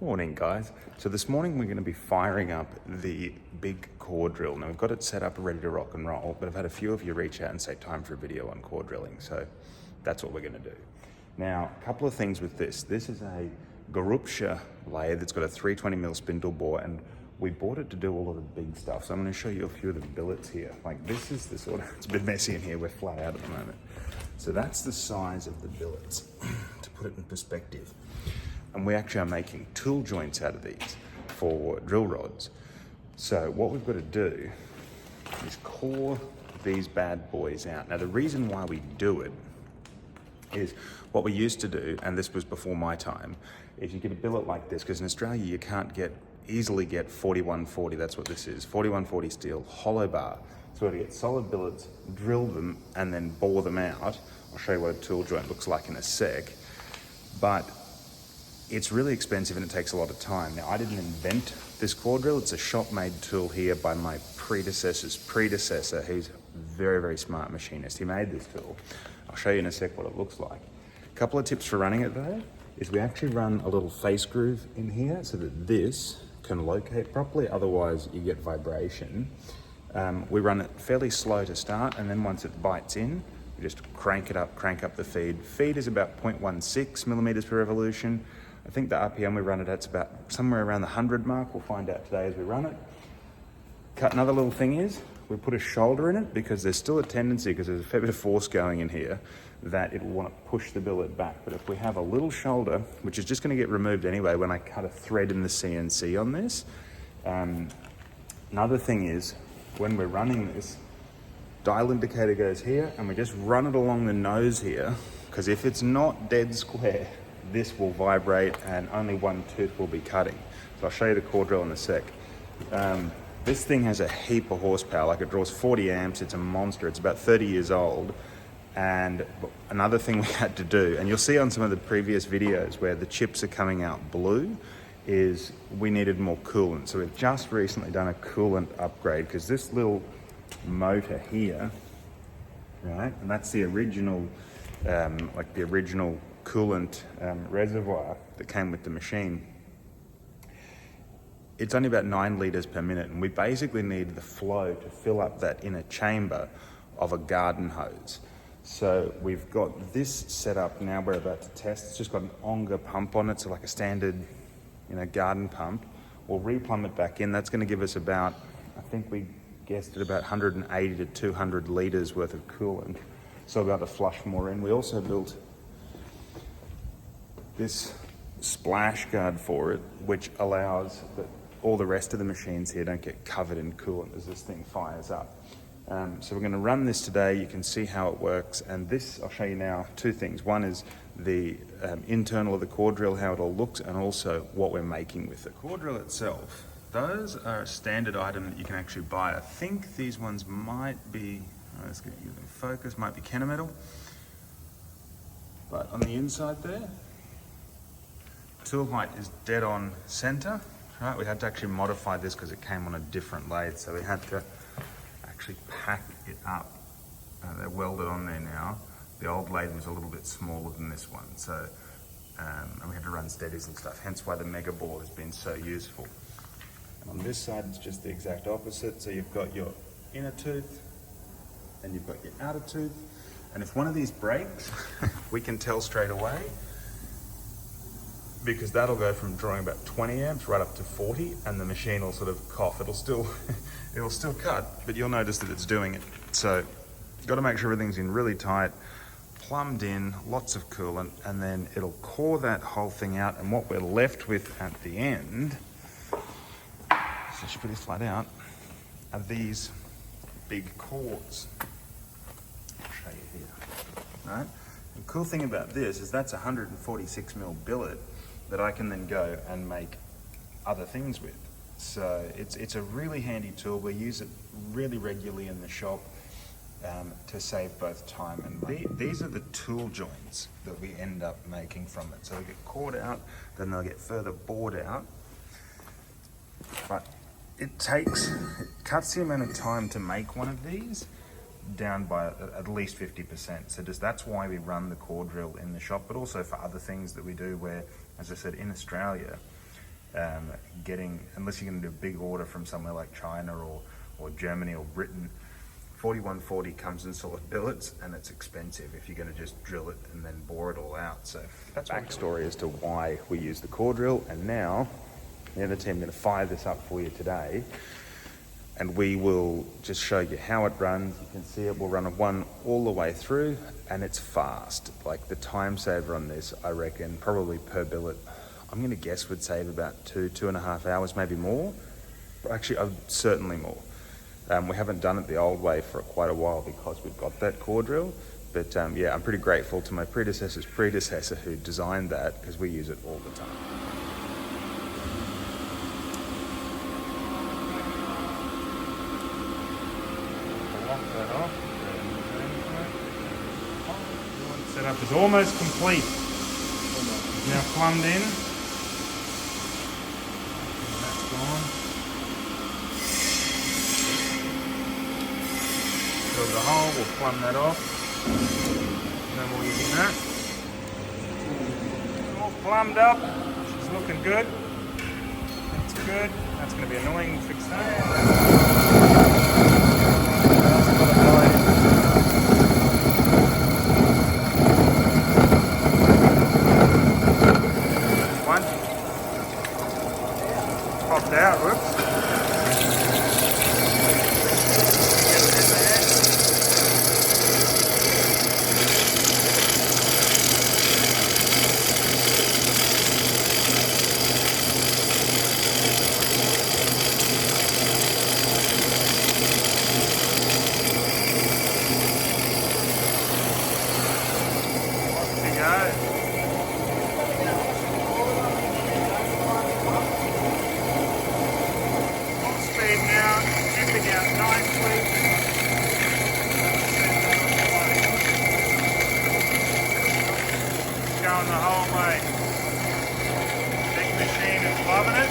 Morning guys. So this morning we're going to be firing up the big core drill. Now we've got it set up ready to rock and roll, but I've had a few of you reach out and say time for a video on core drilling. So that's what we're going to do. Now, a couple of things with this. This is a Garupsha lathe that's got a 320mm spindle bore, and we bought it to do all of the big stuff. So I'm going to show you a few of the billets here. Like this is the sort of, it's a bit messy in here, we're flat out at the moment. So that's the size of the billets, to put it in perspective. And we actually are making tool joints out of these for drill rods. So what we've got to do is core these bad boys out. Now the reason why we do it is what we used to do, and this was before my time, is you get a billet like this, because in Australia you can't easily get 4140, that's what this is, 4140 steel, hollow bar. So we're going to get solid billets, drill them, and then bore them out. I'll show you what a tool joint looks like in a sec. But it's really expensive and it takes a lot of time. Now, I didn't invent this core drill. It's a shop-made tool here by my predecessor's predecessor. He's a very, very smart machinist. He made this tool. I'll show you in a sec what it looks like. A couple of tips for running it though, is we actually run a little face groove in here so that this can locate properly, otherwise you get vibration. We run it fairly slow to start, and then once it bites in, we just crank it up, crank up the feed. Feed is about 0.16 millimeters per revolution. I think the RPM we run it at's about somewhere around the 100 mark. We'll find out today as we run it. Another little thing is, we put a shoulder in it because there's still a tendency, because there's a fair bit of force going in here, that it will want to push the billet back. But if we have a little shoulder, which is just going to get removed anyway when I cut a thread in the CNC on this. Another thing is, when we're running this, dial indicator goes here, and we just run it along the nose here, because if it's not dead square, this will vibrate and only one tooth will be cutting. So I'll show you the core drill in a sec. This thing has a heap of horsepower, like it draws 40 amps, it's a monster, it's about 30 years old. And another thing we had to do, and you'll see on some of the previous videos where the chips are coming out blue, is we needed more coolant. So we've just recently done a coolant upgrade, because this little motor here, right, and that's the original, like the original coolant reservoir that came with the machine. It's only about 9 liters per minute, and we basically need the flow to fill up that inner chamber of a garden hose. So we've got this set up now, we're about to test. It's just got an Onga pump on it, so like a standard, garden pump. We'll replumb it back in. That's going to give us about, I think we guessed at about 180 to 200 liters worth of coolant. So we'll be able to flush more in. We also built this splash guard for it, which allows that all the rest of the machines here don't get covered in coolant as this thing fires up. So we're going to run this today. You can see how it works, and this, I'll show you now two things. One is the internal of the core drill, how it all looks, and also what we're making with it. The core drill itself, those are a standard item that you can actually buy. I think these ones might be, let's get you in focus, might be Kennametal. But on the inside there, tool height is dead on center. Right, we had to actually modify this because it came on a different lathe, so we had to actually pack it up. They're welded on there now. The old lathe was a little bit smaller than this one, so and we had to run steadies and stuff, hence why the mega bore has been so useful. And on this side, it's just the exact opposite. So you've got your inner tooth and you've got your outer tooth. And if one of these breaks, we can tell straight away, because that'll go from drawing about 20 amps right up to 40, and the machine will sort of cough. It'll still cut, but you'll notice that it's doing it. So you've got to make sure everything's in really tight, plumbed in, lots of coolant, and then it'll core that whole thing out. And what we're left with at the end, so it's pretty flat out, are these big cores. I'll show you here, right? The cool thing about this is that's a 146mm billet that I can then go and make other things with. So it's a really handy tool. We use it really regularly in the shop to save both time and money. These are the tool joints that we end up making from it. So they get cored out, then they'll get further bored out. But it cuts the amount of time to make one of these down by at least 50%. So that's why we run the core drill in the shop, but also for other things that we do where, as I said, in Australia, unless you're going to do a big order from somewhere like China or Germany or Britain, 4140 comes in solid billets, and it's expensive if you're going to just drill it and then bore it all out. So that's backstory as to why we use the core drill. And now the other team are going to fire this up for you today, and we will just show you how it runs. You can see it will run one all the way through, and it's fast. Like the time saver on this, I reckon probably per billet, I'm going to guess would save about 2.5 hours, maybe more. Actually, certainly more. We haven't done it the old way for quite a while because we've got that core drill. But yeah, I'm pretty grateful to my predecessor's predecessor who designed that, because we use it all the time. Lock that off. Setup is almost complete. Now plumbed in. That's gone. Fill the hole, we'll plumb that off. No more using that. All plumbed up. She's looking good. That's good. That's going to be annoying to fix that. Popped out, whoops. Going the whole way. Big machine is loving it.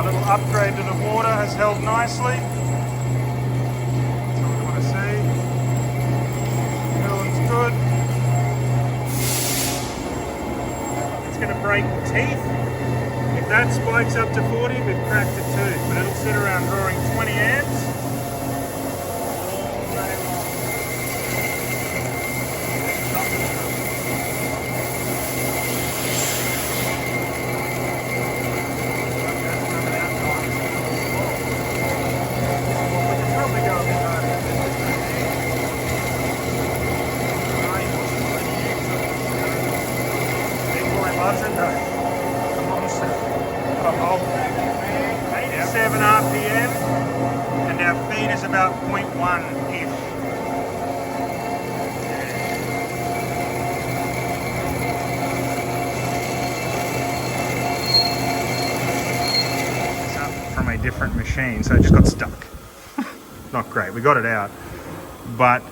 Our little upgrade to the water has held nicely. That's what we want to see. Film's good. It's going to break the teeth. If that spikes up to 40, we've cracked the tooth, but it'll sit around drawing 20 amps. RPM, and our feed is about 0.1-ish. It's up from a different machine, so it just got stuck. Not great, we got it out, but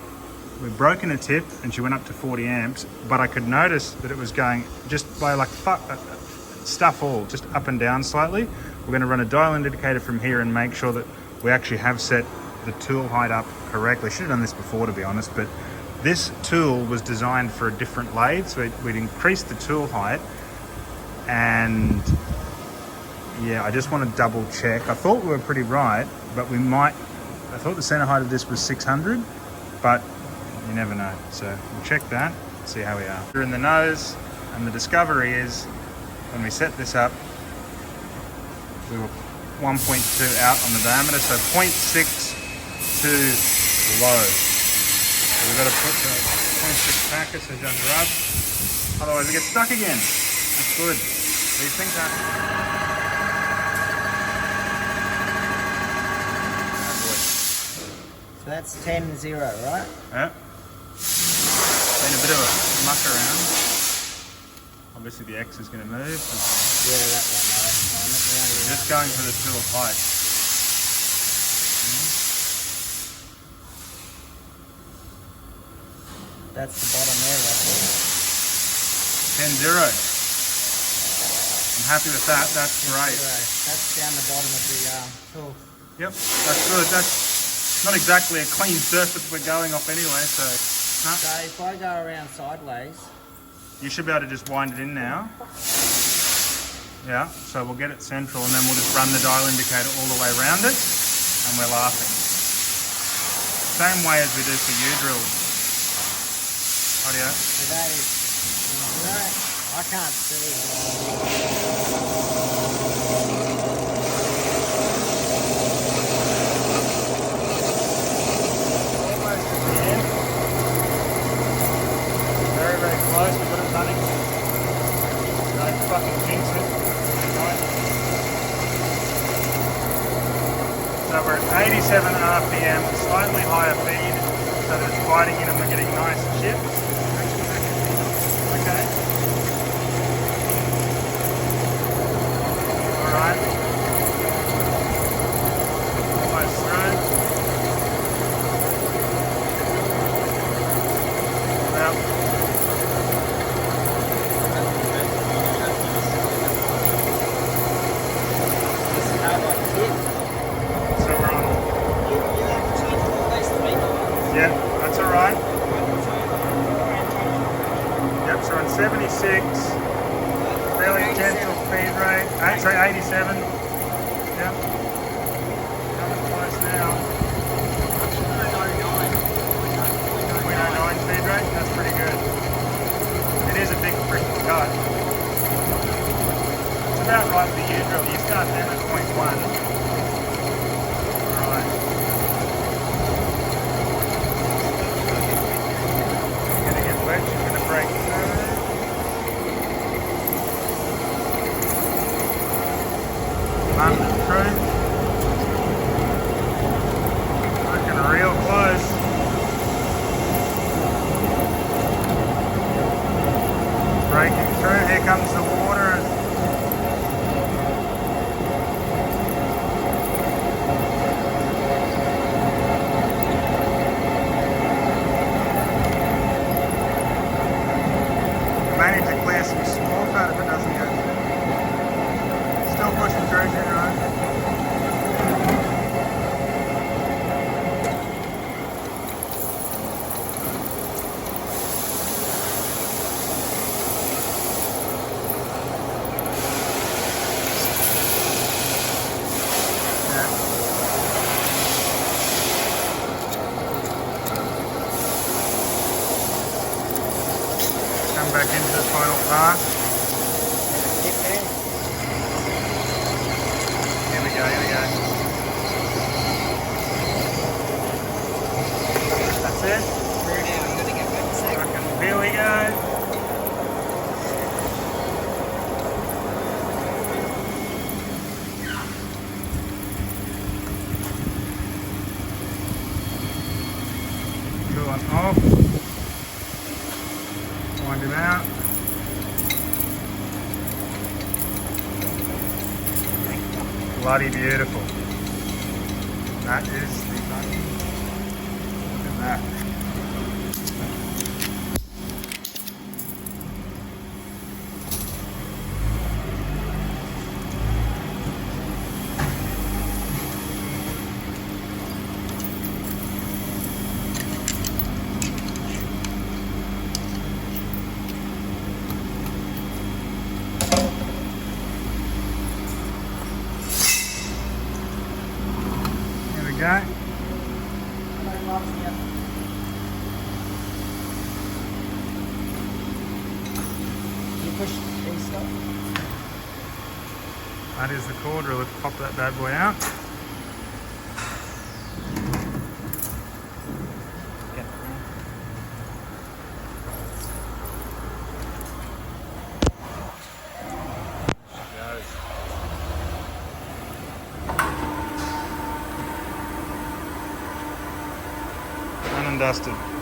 we've broken a tip and she went up to 40 amps, but I could notice that it was going just by like stuff all, just up and down slightly. We're going to run a dial indicator from here and make sure that we actually have set the tool height up correctly. Should have done this before, to be honest, but this tool was designed for a different lathe, so we'd increased the tool height, and yeah, I just want to double check. I thought we were pretty right, but I thought the center height of this was 600, but you never know. So we'll check that, see how we are. We're in the nose, and the discovery is when we set this up, we were 1.2 out on the diameter, so 0.6 to low. So we've got to put the plastic packets under up. Otherwise it gets stuck again. That's good. These things are... So that's 10-0, right? Yeah. Been a bit of a muck around. Obviously the X is going to move. Yeah, that one. No, that's fine. We're just going for this little height. That's the bottom there, roughly. 10-0. I'm happy with that. That's great. That's down the bottom of the tool. Yep, that's good. That's not exactly a clean surface we're going off anyway, so... No. So if I go around sideways... You should be able to just wind it in now. Yeah, so we'll get it central and then we'll just run the dial indicator all the way around it and we're laughing. Same way as we do for U-drills. Audio. So that is... I can't see. Very close, we've got it running. Don't fucking jinx it. So we're at 87 RPM, slightly higher feed, so that it's biting in and we're getting nice chips. Okay. Alright. Almost through. Well. Yeah, that's alright. Yep, so we're on 76, fairly gentle feed rate. 87. Yep. Coming close now. 0.09 feed rate, that's pretty good. It is a big freaking cut. It's about right for the U-drill. You start them at 0.1. Alright. You're going to break through. Under through. Looking real close. Breaking through. Here comes the water. Manage to clear some small fat if it doesn't go through. Still pushing through, right? Come back into the final part. Here we go, here we go. That's it. Through now, I'm going to get back a second. Here we go. Go on off. Wind him out. Bloody beautiful. That is the bloody. Look at that. Guy. You push these stuff. That is the core drill. Let's pop that bad boy out. dusted.